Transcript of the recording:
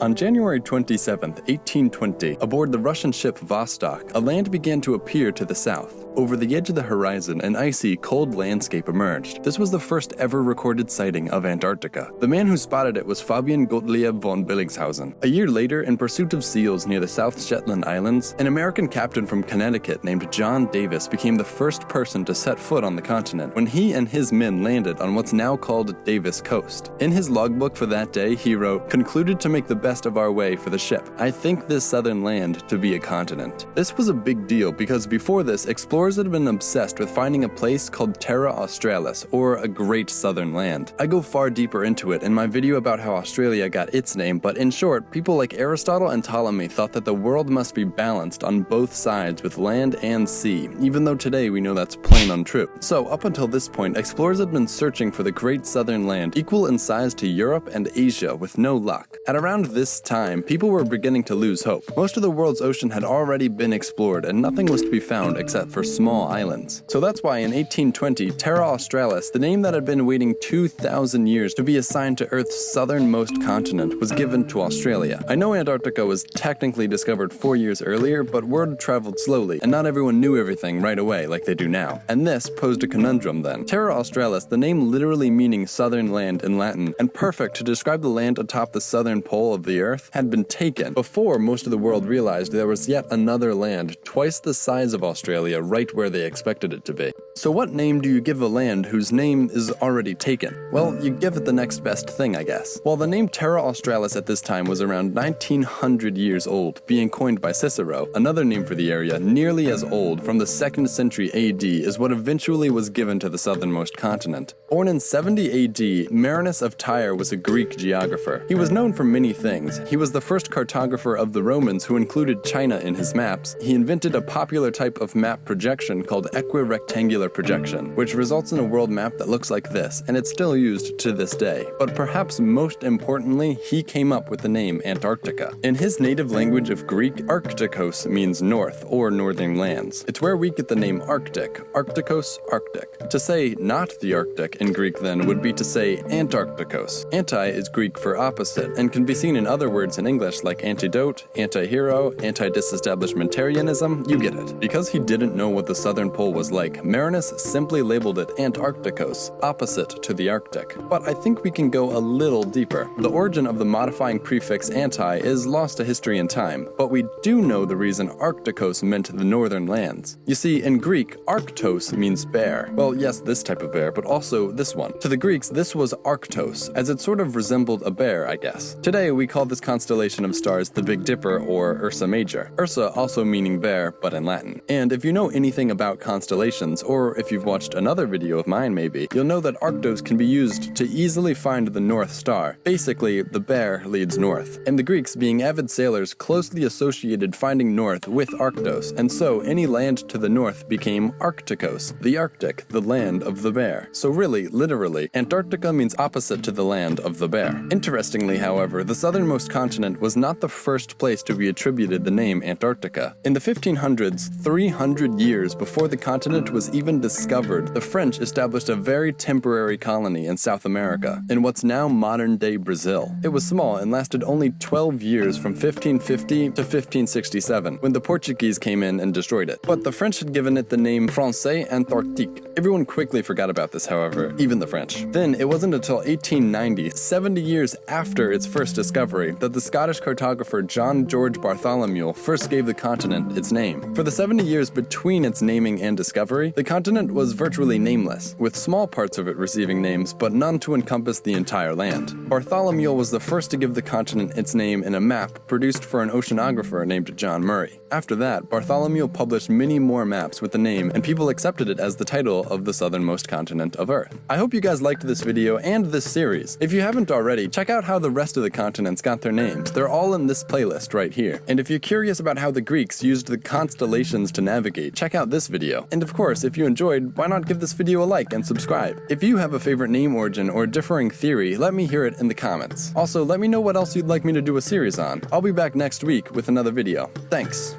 On January 27, 1820, aboard the Russian ship Vostok, a land began to appear to the south. Over the edge of the horizon, an icy, cold landscape emerged. This was the first ever recorded sighting of Antarctica. The man who spotted it was Fabian Gottlieb von Billingshausen. A year later, in pursuit of seals near the South Shetland Islands, an American captain from Connecticut named John Davis became the first person to set foot on the continent when he and his men landed on what's now called Davis Coast. In his logbook for that day, he wrote, "Concluded to make the best of our way for the ship. I think this southern land to be a continent." This was a big deal because before this, explorers had been obsessed with finding a place called Terra Australis, or a great southern land. I go far deeper into it in my video about how Australia got its name, but in short, people like Aristotle and Ptolemy thought that the world must be balanced on both sides with land and sea, even though today we know that's plain untrue. So up until this point, explorers had been searching for the great southern land, equal in size to Europe and Asia, with no luck. At around this time, people were beginning to lose hope. Most of the world's ocean had already been explored and nothing was to be found except for small islands. So that's why in 1820, Terra Australis, the name that had been waiting 2,000 years to be assigned to Earth's southernmost continent, was given to Australia. I know Antarctica was technically discovered 4 years earlier, but word traveled slowly, and not everyone knew everything right away like they do now. And this posed a conundrum then. Terra Australis, the name literally meaning southern land in Latin, and perfect to describe the land atop the southern pole of the Earth, had been taken before most of the world realized there was yet another land twice the size of Australia right where they expected it to be. So what name do you give a land whose name is already taken? Well, you give it the next best thing, I guess. While the name Terra Australis at this time was around 1900 years old, being coined by Cicero, another name for the area nearly as old, from the 2nd century AD, is what eventually was given to the southernmost continent. Born in 70 AD, Marinus of Tyre was a Greek geographer. He was known for many things. He was the first cartographer of the Romans who included China in his maps. He invented a popular type of map projection called equirectangular projection, which results in a world map that looks like this, and it's still used to this day. But perhaps most importantly, he came up with the name Antarctica. In his native language of Greek, ARKTIKOS means north or northern lands. It's where we get the name Arctic, ARKTIKOS, Arctic. To say not the Arctic in Greek then would be to say Antarktikos. Anti is Greek for opposite, and can be seen in other words in English like antidote, anti-hero, anti-disestablishmentarianism, you get it. Because he didn't know what the southern pole was like, Marinus simply labeled it Antarctikos, opposite to the Arctic. But I think we can go a little deeper. The origin of the modifying prefix anti is lost to history and time, but we do know the reason Arctikos meant the northern lands. You see, in Greek, ARKTOS means bear. Well, yes, this type of bear, but also this one. To the Greeks, this was ARKTOS, as it sort of resembled a bear, I guess. Today, we call this constellation of stars the Big Dipper or Ursa Major. Ursa also meaning bear, but in Latin. And if you know anything about constellations, or if you've watched another video of mine maybe, you'll know that ARKTOS can be used to easily find the North Star. Basically, the bear leads north. And the Greeks, being avid sailors, closely associated finding north with ARKTOS, and so any land to the north became ARKTIKOS, the Arctic, the land of the bear. So really, literally, Antarctica means opposite to the land of the bear. Interestingly, however, the southernmost continent was not the first place to be attributed the name Antarctica. In the 1500s, 300 years before the continent was even discovered, the French established a very temporary colony in South America, in what's now modern-day Brazil. It was small and lasted only 12 years from 1550 to 1567, when the Portuguese came in and destroyed it. But the French had given it the name Français Antarctique. Everyone quickly forgot about this, however, even the French. Then, it wasn't until 1890, 70 years after its first discovery, that the Scottish cartographer John George Bartholomew first gave the continent its name. For the 70 years between its naming and discovery, the continent was virtually nameless, with small parts of it receiving names, but none to encompass the entire land. Bartholomew was the first to give the continent its name in a map produced for an oceanographer named John Murray. After that, Bartholomew published many more maps with the name, and people accepted it as the title of the southernmost continent of Earth. I hope you guys liked this video and this series. If you haven't already, check out how the rest of the continents got their names. They're all in this playlist right here. And if you're curious about how the Greeks used the constellations to navigate, check out this video. And of course, if you enjoyed, why not give this video a like and subscribe? If you have a favorite name origin or differing theory, let me hear it in the comments. Also, let me know what else you'd like me to do a series on. I'll be back next week with another video. Thanks.